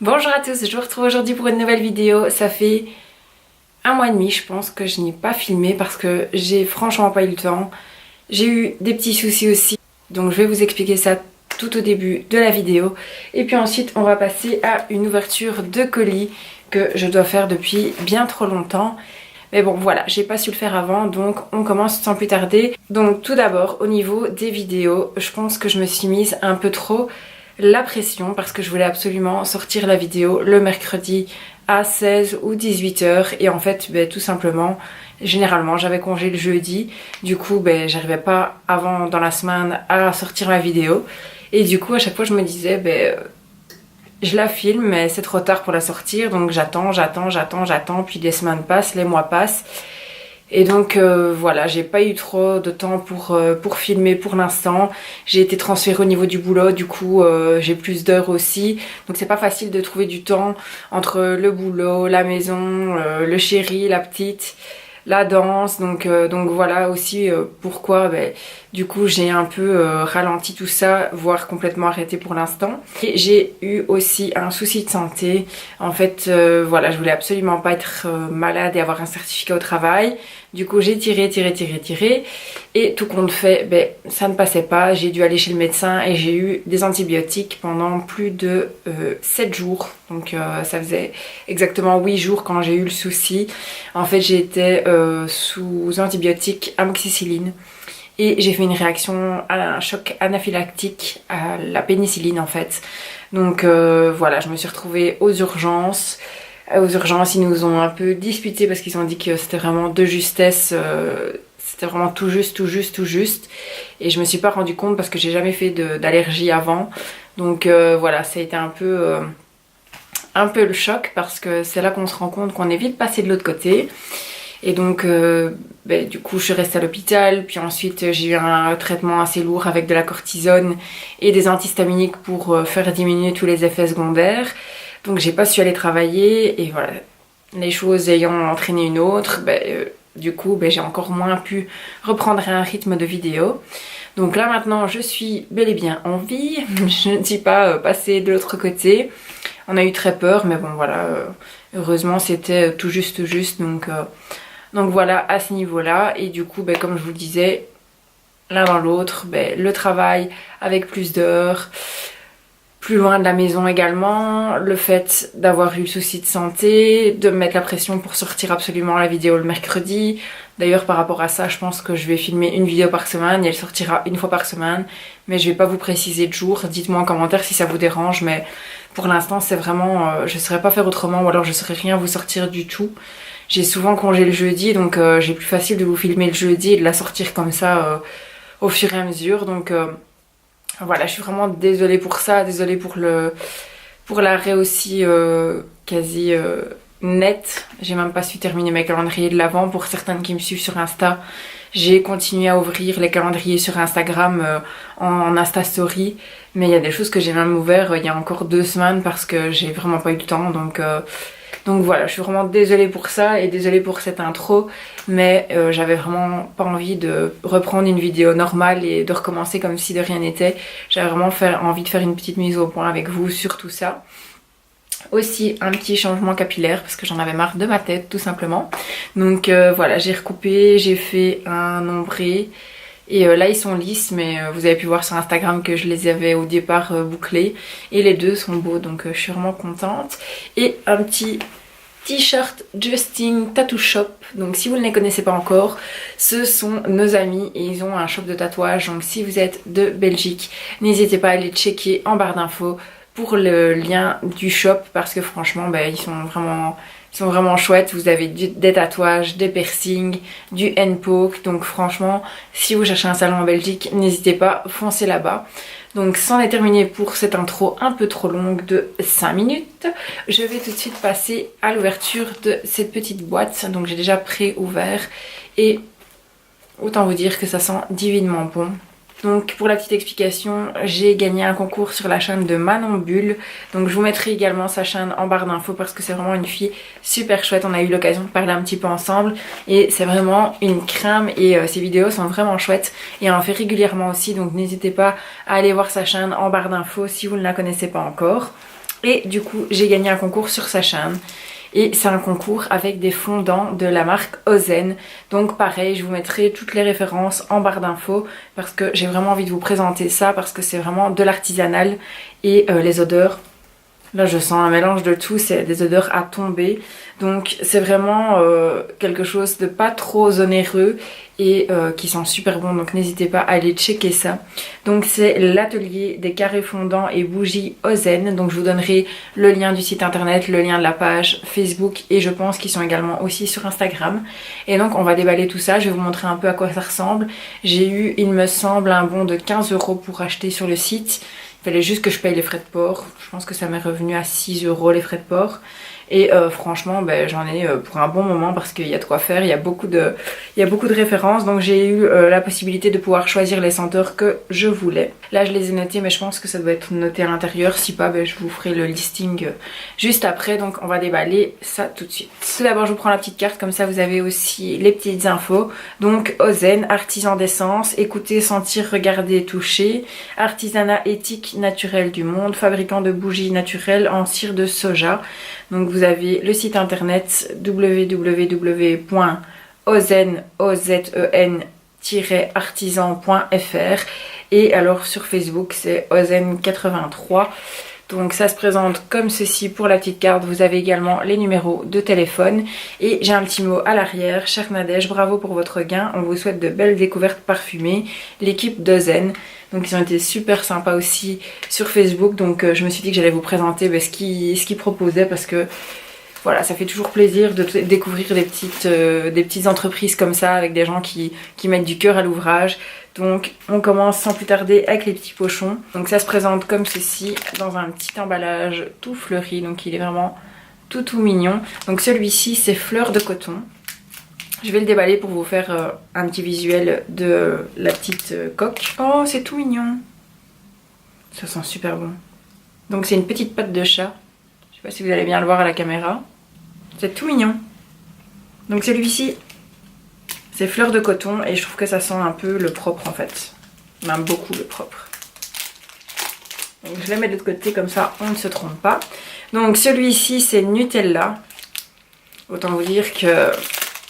Bonjour à tous, je vous retrouve aujourd'hui pour une nouvelle vidéo. Ça fait un mois et demi je pense que je n'ai pas filmé parce que j'ai franchement pas eu le temps. J'ai eu des petits soucis aussi, donc je vais vous expliquer ça tout au début de la vidéo. Et puis ensuite on va passer à une ouverture de colis que je dois faire depuis bien trop longtemps. Mais bon voilà, j'ai pas su le faire avant, donc on commence sans plus tarder. Donc tout d'abord au niveau des vidéos, je pense que je me suis mise un peu trop la pression parce que je voulais absolument sortir la vidéo le mercredi à 16 ou 18 heures et en fait tout simplement généralement j'avais congé le jeudi, du coup j'arrivais pas avant dans la semaine à sortir ma vidéo et du coup à chaque fois je me disais je la filme mais c'est trop tard pour la sortir, donc j'attends puis les semaines passent, les mois passent. Et donc voilà, j'ai pas eu trop de temps pour filmer pour l'instant. J'ai été transférée au niveau du boulot, du coup j'ai plus d'heures aussi. Donc c'est pas facile de trouver du temps entre le boulot, la maison, le chéri, la petite, la danse. Donc voilà aussi pourquoi du coup j'ai un peu ralenti tout ça, voire complètement arrêté pour l'instant. Et j'ai eu aussi un souci de santé. En fait voilà, je voulais absolument pas être malade et avoir un certificat au travail. Du coup j'ai tiré et tout compte fait ça ne passait pas. J'ai dû aller chez le médecin et j'ai eu des antibiotiques pendant plus de 7 jours. Donc ça faisait exactement 8 jours quand j'ai eu le souci. En fait j'étais sous antibiotiques amoxicilline et j'ai fait une réaction à un choc anaphylactique à la pénicilline en fait. Donc voilà, je me suis retrouvée aux urgences. Aux urgences, ils nous ont un peu disputé parce qu'ils ont dit que c'était vraiment de justesse, c'était vraiment tout juste. Et je me suis pas rendu compte parce que j'ai jamais fait d'allergie avant. Donc voilà, ça a été un peu le choc parce que c'est là qu'on se rend compte qu'on est vite passé de l'autre côté. Et donc du coup je suis restée à l'hôpital, puis ensuite j'ai eu un traitement assez lourd avec de la cortisone et des antihistaminiques pour faire diminuer tous les effets secondaires. Donc j'ai pas su aller travailler et voilà, les choses ayant entraîné une autre, du coup j'ai encore moins pu reprendre un rythme de vidéo. Donc là maintenant je suis bel et bien en vie, je ne suis pas passée de l'autre côté. On a eu très peur mais bon voilà, heureusement c'était tout juste donc voilà à ce niveau-là. Et du coup comme je vous le disais, l'un dans l'autre, le travail avec plus d'heures, plus loin de la maison également, le fait d'avoir eu le souci de santé, de me mettre la pression pour sortir absolument la vidéo le mercredi. D'ailleurs par rapport à ça, je pense que je vais filmer une vidéo par semaine et elle sortira une fois par semaine. Mais je vais pas vous préciser de jour, dites-moi en commentaire si ça vous dérange. Mais pour l'instant c'est vraiment, je ne saurais pas faire autrement ou alors je ne saurais rien vous sortir du tout. J'ai souvent congé le jeudi, donc j'ai plus facile de vous filmer le jeudi et de la sortir comme ça au fur et à mesure. Donc voilà, je suis vraiment désolée pour ça, désolée pour l'arrêt aussi quasi net. J'ai même pas su terminer mes calendriers de l'avant. Pour certaines qui me suivent sur Insta, j'ai continué à ouvrir les calendriers sur Instagram en Insta Story. Mais il y a des choses que j'ai même ouvert il y a encore 2 semaines parce que j'ai vraiment pas eu le temps. Donc voilà, je suis vraiment désolée pour ça et désolée pour cette intro, mais j'avais vraiment pas envie de reprendre une vidéo normale et de recommencer comme si de rien n'était. J'avais vraiment envie de faire une petite mise au point avec vous sur tout ça. Aussi un petit changement capillaire parce que j'en avais marre de ma tête tout simplement. Donc voilà, j'ai recoupé, j'ai fait un ombré. Et là ils sont lisses, mais vous avez pu voir sur Instagram que je les avais au départ bouclés. Et les deux sont beaux, donc je suis vraiment contente. Et un petit t-shirt Justin Tattoo Shop. Donc si vous ne les connaissez pas encore, ce sont nos amis et ils ont un shop de tatouage. Donc si vous êtes de Belgique, n'hésitez pas à aller checker en barre d'infos pour le lien du shop. Parce que franchement ils sont vraiment chouettes. Vous avez des tatouages, des piercings, du handpoke. Donc franchement, si vous cherchez un salon en Belgique, n'hésitez pas, foncez là-bas. Donc c'en est terminé pour cette intro un peu trop longue de 5 minutes. Je vais tout de suite passer à l'ouverture de cette petite boîte. Donc j'ai déjà pré-ouvert et autant vous dire que ça sent divinement bon. Donc pour la petite explication, j'ai gagné un concours sur la chaîne de Manon Bulle. Donc je vous mettrai également sa chaîne en barre d'infos parce que c'est vraiment une fille super chouette. On a eu l'occasion de parler un petit peu ensemble et c'est vraiment une crème et ses vidéos sont vraiment chouettes. Et elle en fait régulièrement aussi, donc n'hésitez pas à aller voir sa chaîne en barre d'infos si vous ne la connaissez pas encore. Et du coup j'ai gagné un concours sur sa chaîne. Et c'est un concours avec des fondants de la marque Ozen. Donc pareil, je vous mettrai toutes les références en barre d'infos parce que j'ai vraiment envie de vous présenter ça parce que c'est vraiment de l'artisanal et les odeurs. Là je sens un mélange de tout, c'est des odeurs à tomber. Donc c'est vraiment quelque chose de pas trop onéreux et qui sent super bon. Donc n'hésitez pas à aller checker ça. Donc c'est l'atelier des carrés fondants et bougies Ozen. Donc je vous donnerai le lien du site internet, le lien de la page Facebook et je pense qu'ils sont également aussi sur Instagram. Et donc on va déballer tout ça, je vais vous montrer un peu à quoi ça ressemble. J'ai eu, il me semble, un bon de 15 € pour acheter sur le site. Il fallait juste que je paye les frais de port. Je pense que ça m'est revenu à 6 € les frais de port. Et franchement, j'en ai pour un bon moment parce qu'il y a de quoi faire. Il y a beaucoup de références. Donc j'ai eu la possibilité de pouvoir choisir les senteurs que je voulais. Là, je les ai notées, mais je pense que ça doit être noté à l'intérieur. Si pas, je vous ferai le listing juste après. Donc on va déballer ça tout de suite. Tout d'abord, je vous prends la petite carte. Comme ça, vous avez aussi les petites infos. Donc Ozen, artisan d'essence. Écouter, sentir, regarder, toucher. Artisanat éthique naturel du monde. Fabricant de bougies naturelles en cire de soja. Donc vous avez le site internet www.ozen-artisan.fr et alors sur Facebook c'est Ozen83. Donc ça se présente comme ceci pour la petite carte. Vous avez également les numéros de téléphone. Et j'ai un petit mot à l'arrière. Cher Nadège, bravo pour votre gain. On vous souhaite de belles découvertes parfumées. L'équipe d'Ozen. Donc ils ont été super sympas aussi sur Facebook. Donc je me suis dit que j'allais vous présenter ce qu'ils proposaient. Parce que voilà, ça fait toujours plaisir de découvrir des petites entreprises comme ça. Avec des gens qui mettent du cœur à l'ouvrage. Donc on commence sans plus tarder avec les petits pochons. Donc ça se présente comme ceci dans un petit emballage tout fleuri. Donc il est vraiment tout mignon. Donc celui-ci c'est fleur de coton. Je vais le déballer pour vous faire un petit visuel de la petite coque. Oh c'est tout mignon. Ça sent super bon. Donc c'est une petite patte de chat. Je sais pas si vous allez bien le voir à la caméra. C'est tout mignon. Donc celui-ci c'est fleur de coton et je trouve que ça sent un peu le propre en fait. Même beaucoup le propre. Donc je les mets de l'autre côté comme ça on ne se trompe pas. Donc celui-ci c'est Nutella. Autant vous dire que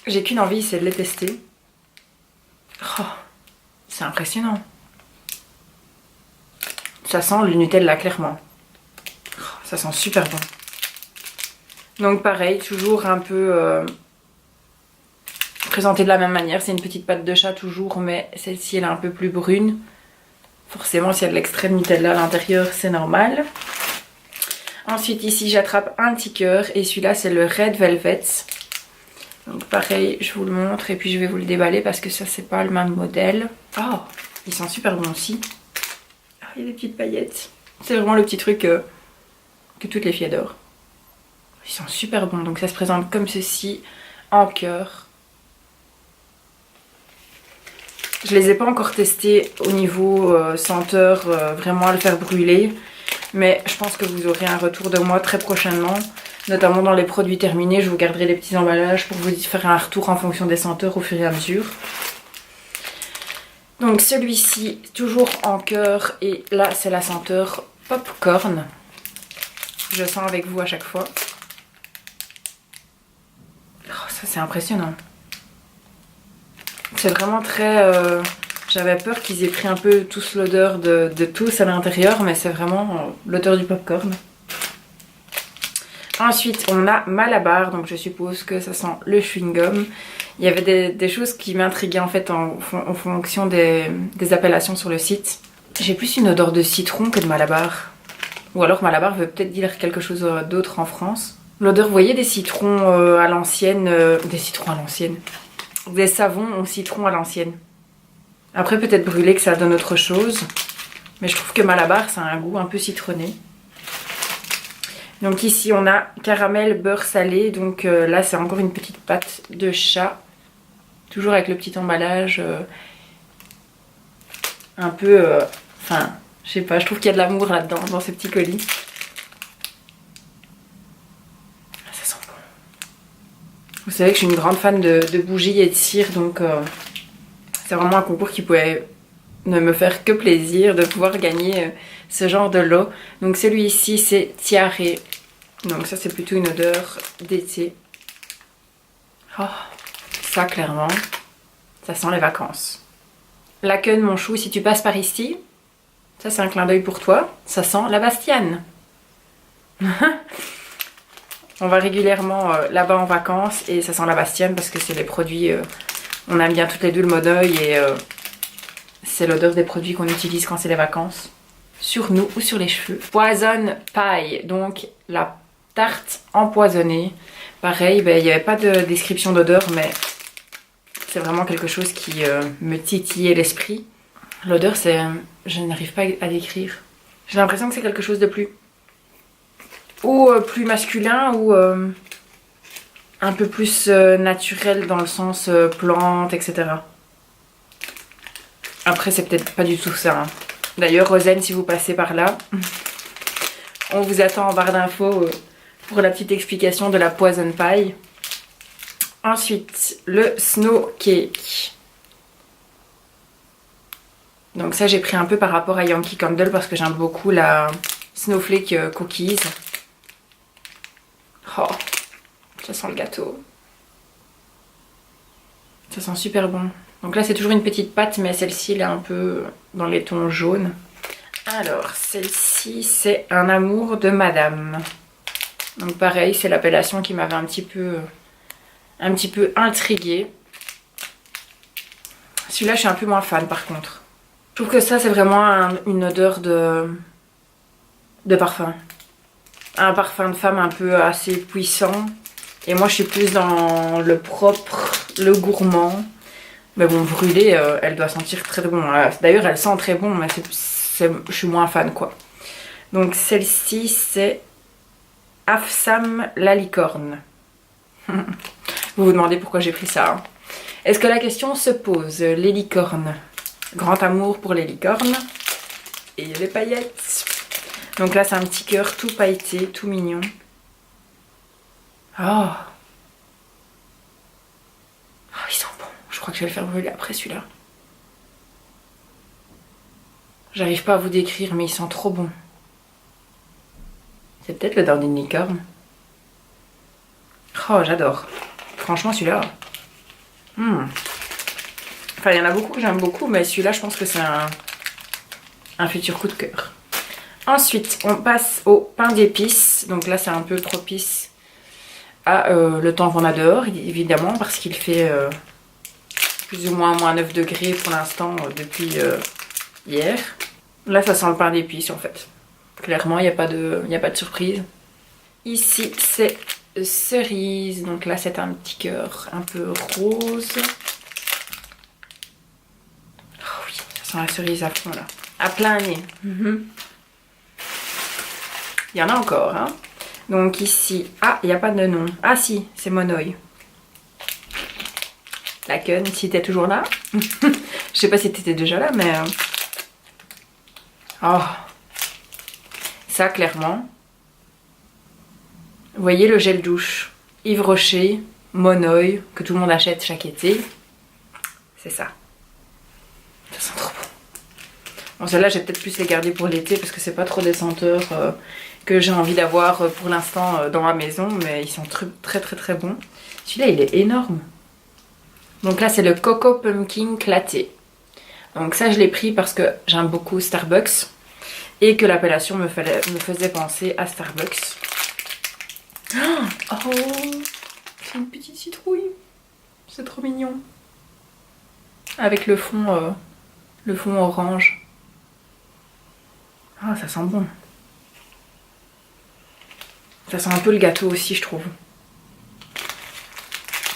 j'ai qu'une envie, c'est de les tester. Oh, c'est impressionnant. Ça sent le Nutella clairement. Oh, ça sent super bon. Donc pareil, toujours un peu... présenté de la même manière, c'est une petite pâte de chat toujours, mais celle-ci elle est un peu plus brune. Forcément s'il y a de l'extrait de Nutella à l'intérieur c'est normal. Ensuite ici j'attrape un petit cœur et celui-là c'est le Red Velvet. Donc pareil je vous le montre et puis je vais vous le déballer parce que ça c'est pas le même modèle. Oh il sent super bon aussi. Ah, il y a des petites paillettes. C'est vraiment le petit truc que toutes les filles adorent. Il sent super bon, donc ça se présente comme ceci en cœur. Je les ai pas encore testés au niveau senteur, vraiment à le faire brûler. Mais je pense que vous aurez un retour de moi très prochainement. Notamment dans les produits terminés, je vous garderai les petits emballages pour vous faire un retour en fonction des senteurs au fur et à mesure. Donc celui-ci, toujours en cœur. Et là, c'est la senteur popcorn. Je sens avec vous à chaque fois. Oh, ça c'est impressionnant. C'est vraiment très... J'avais peur qu'ils aient pris un peu tous l'odeur de tous à l'intérieur, mais c'est vraiment l'odeur du popcorn. Ensuite, on a Malabar, donc je suppose que ça sent le chewing-gum. Il y avait des choses qui m'intriguaient en fait en fonction des appellations sur le site. J'ai plus une odeur de citron que de Malabar. Ou alors Malabar veut peut-être dire quelque chose d'autre en France. L'odeur, vous voyez, des citrons à l'ancienne. Des citrons à l'ancienne. Des savons au citron à l'ancienne. Après peut-être brûlé que ça donne autre chose. Mais je trouve que Malabar ça a un goût un peu citronné. Donc ici on a caramel beurre salé. Donc là c'est encore une petite pâte de chat. Toujours avec le petit emballage. Un peu... Enfin je sais pas, je trouve qu'il y a de l'amour là-dedans dans ces petits colis. Ça sent bon. Vous savez que je suis une grande fan de bougies et de cire. Donc c'est vraiment un concours qui pouvait ne me faire que plaisir de pouvoir gagner ce genre de lot. Donc celui-ci c'est Tiare. Donc ça c'est plutôt une odeur d'été. Oh, ça clairement, ça sent les vacances. La queue de mon chou, si tu passes par ici, ça c'est un clin d'œil pour toi, ça sent la Bastiane. On va régulièrement là-bas en vacances et ça sent la Bastiane parce que c'est les produits, on aime bien toutes les deux le Monoeil et c'est l'odeur des produits qu'on utilise quand c'est les vacances. Sur nous ou sur les cheveux. Poison Pie, donc la tarte empoisonnée. Pareil, ben, il n'y avait pas de description d'odeur, mais c'est vraiment quelque chose qui me titillait l'esprit. L'odeur, c'est... je n'arrive pas à décrire. J'ai l'impression que c'est quelque chose de plus... ou plus masculin, ou un peu plus naturel dans le sens plante, etc. Après, c'est peut-être pas du tout ça. Hein. D'ailleurs, Rosen, si vous passez par là, on vous attend en barre d'infos pour la petite explication de la Poison Pie. Ensuite, le Snow Cake. Donc ça, j'ai pris un peu par rapport à Yankee Candle parce que j'aime beaucoup la Snowflake Cookies. Oh, ça sent le gâteau. Ça sent super bon. Donc là, c'est toujours une petite pâte, mais celle-ci, elle est un peu dans les tons jaunes. Alors, celle-ci, c'est Un amour de madame. Donc pareil, c'est l'appellation qui m'avait un petit peu intriguée. Celui-là, je suis un peu moins fan par contre. Je trouve que ça, c'est vraiment une odeur de parfum. Un parfum de femme un peu assez puissant. Et moi, je suis plus dans le propre, le gourmand. Mais bon, brûlée, elle doit sentir très bon. D'ailleurs, elle sent très bon, mais je suis moins fan, quoi. Donc, celle-ci, c'est Afsam la licorne. Vous vous demandez pourquoi j'ai pris ça. Hein. Est-ce que la question se pose? Les licornes. Grand amour pour les licornes. Et les paillettes. Donc là, c'est un petit cœur tout pailleté, tout mignon. Oh, il sent bon. Je crois que je vais le faire brûler après celui-là. J'arrive pas à vous décrire, mais il sent trop bon. C'est peut-être l'odeur d'une licorne. Oh, j'adore. Franchement, celui-là. Enfin, il y en a beaucoup que j'aime beaucoup, mais celui-là, je pense que c'est un futur coup de cœur. Ensuite, on passe au pain d'épices. Donc là, c'est un peu propice à le temps qu'on adore, évidemment, parce qu'il fait plus ou moins -9 degrés pour l'instant depuis hier. Là, ça sent le pain d'épices, en fait. Clairement, il n'y a pas de surprise. Ici, c'est cerise. Donc là, c'est un petit cœur un peu rose. Oh oui, ça sent la cerise à fond, là. À plein nez. Il y en a encore, hein. Donc ici, il n'y a pas de nom. Ah si, c'est Monoeil. La queue, si t'es toujours là. Je sais pas si t'étais déjà là, mais... Oh, ça clairement. Vous voyez le gel douche Yves Rocher, Monoeil, que tout le monde achète chaque été. C'est ça. Ça sent trop bon. Bon, celle-là, j'ai peut-être plus les garder pour l'été parce que c'est pas trop des senteurs que j'ai envie d'avoir pour l'instant dans ma maison, mais ils sont très bons. Celui-là, il est énorme. Donc là, c'est le Coco Pumpkin Latte. Donc ça, je l'ai pris parce que j'aime beaucoup Starbucks et que l'appellation me faisait penser à Starbucks. Oh, c'est une petite citrouille. C'est trop mignon. Avec le fond orange. Ah, ça sent bon. Ça sent un peu le gâteau aussi, je trouve.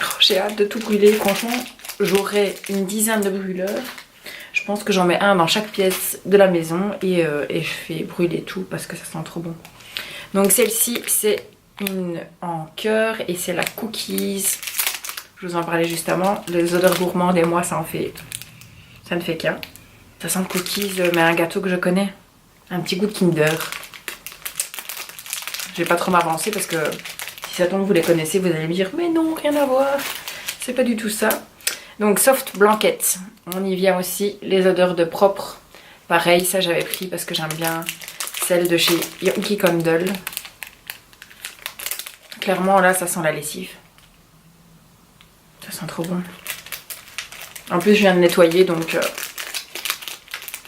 Oh, j'ai hâte de tout brûler. Franchement, j'aurai une dizaine de brûleurs. Je pense que j'en mets un dans chaque pièce de la maison et je fais brûler tout parce que ça sent trop bon. Donc celle-ci, c'est une en cœur et c'est la cookies. Je vous en parlais juste avant. Les odeurs gourmandes et moi, ça ne fait qu'un. Ça sent le cookies, mais un gâteau que je connais. Un petit goût de Kinder. Je vais pas trop m'avancer parce que si ça tombe, vous les connaissez, vous allez me dire mais non, rien à voir. C'est pas du tout ça. Donc soft blanket. On y vient aussi. Les odeurs de propre. Pareil, ça j'avais pris parce que j'aime bien celle de chez Yankee Candle. Clairement là ça sent la lessive. Ça sent trop bon. En plus je viens de nettoyer donc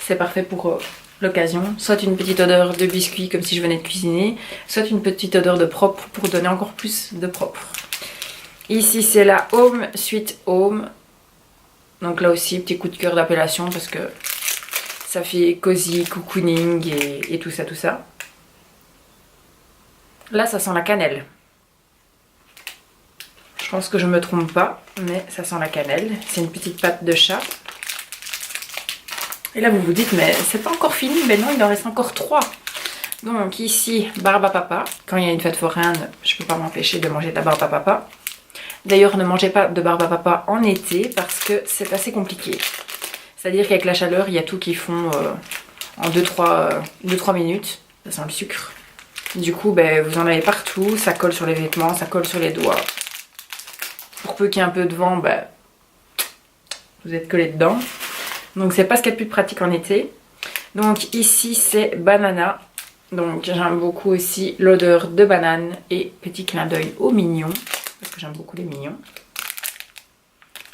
c'est parfait pour l'occasion. Soit une petite odeur de biscuit comme si je venais de cuisiner, soit une petite odeur de propre pour donner encore plus de propre. Ici c'est la Home Sweet Home. Donc là aussi petit coup de cœur d'appellation parce que ça fait cosy, cocooning et tout ça, tout ça. Là, ça sent la cannelle. Je pense que je me trompe pas, mais ça sent la cannelle. C'est une petite pâte de chat. Et là, vous vous dites, mais c'est pas encore fini. Mais non, il en reste encore 3. Donc ici, barbe à papa. Quand il y a une fête foraine, je peux pas m'empêcher de manger de la barbe à papa. D'ailleurs, ne mangez pas de barbe à papa en été parce que c'est assez compliqué. C'est-à-dire qu'avec la chaleur, il y a tout qui fond en 2-3 minutes. Ça sent le sucre. Du coup, ben, vous en avez partout. Ça colle sur les vêtements, ça colle sur les doigts. Pour peu qu'il y ait un peu de vent, ben, vous êtes collé dedans. Donc c'est pas ce qu'il y a de plus pratique en été. Donc ici, c'est banana. Donc j'aime beaucoup aussi l'odeur de banane. Et petit clin d'œil aux mignons. Parce que j'aime beaucoup les mignons.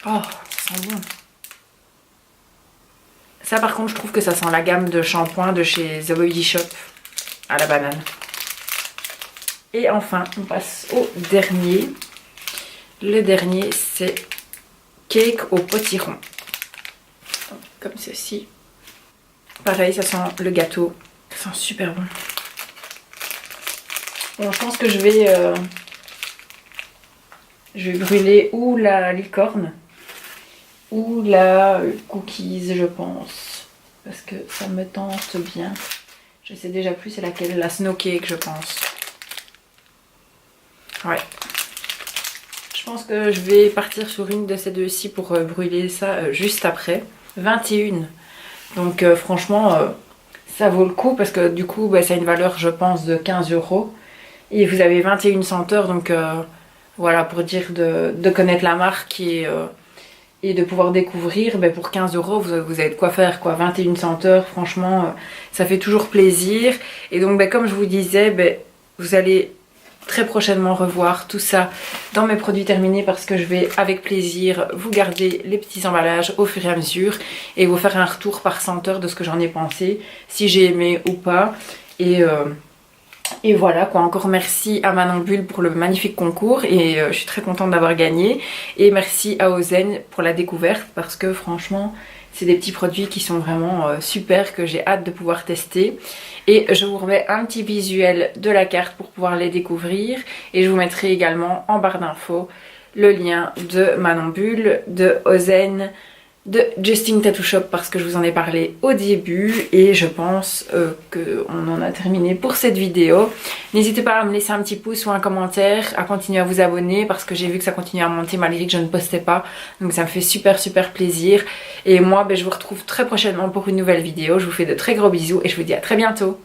Oh, ça sent bon. Ça par contre je trouve que ça sent la gamme de shampoing de chez The Body Shop à la banane. Et enfin on passe au dernier. Le dernier c'est cake au potiron. Comme ceci. Pareil ça sent le gâteau. Ça sent super bon. Bon je pense que je vais brûler ou la licorne. Ou la cookies je pense. Parce que ça me tente bien. Je sais déjà plus c'est laquelle. La snow cake je pense. Ouais. Je pense que je vais partir sur une de ces deux-ci pour brûler ça juste après. 21. Donc franchement ça vaut le coup. Parce que du coup bah, ça a une valeur je pense de 15 €. Et vous avez 21 senteurs. Donc voilà pour dire de connaître la marque et de pouvoir découvrir, ben pour 15 €, vous avez de quoi faire, quoi. 21 senteurs, franchement, ça fait toujours plaisir. Et donc, ben, comme je vous disais, ben, vous allez très prochainement revoir tout ça dans mes produits terminés parce que je vais, avec plaisir, vous garder les petits emballages au fur et à mesure et vous faire un retour par senteur de ce que j'en ai pensé, si j'ai aimé ou pas. Et voilà quoi, encore merci à Manon Bull pour le magnifique concours et je suis très contente d'avoir gagné. Et merci à Ozen pour la découverte parce que franchement c'est des petits produits qui sont vraiment super que j'ai hâte de pouvoir tester. Et je vous remets un petit visuel de la carte pour pouvoir les découvrir. Et je vous mettrai également en barre d'infos le lien de Manon Bull, de Ozen, de Justin Tattoo Shop parce que je vous en ai parlé au début et je pense qu'on en a terminé pour cette vidéo. N'hésitez pas à me laisser un petit pouce ou un commentaire, à continuer à vous abonner parce que j'ai vu que ça continue à monter malgré que je ne postais pas, donc ça me fait super plaisir. Et moi ben, je vous retrouve très prochainement pour une nouvelle vidéo. Je vous fais de très gros bisous et je vous dis à très bientôt.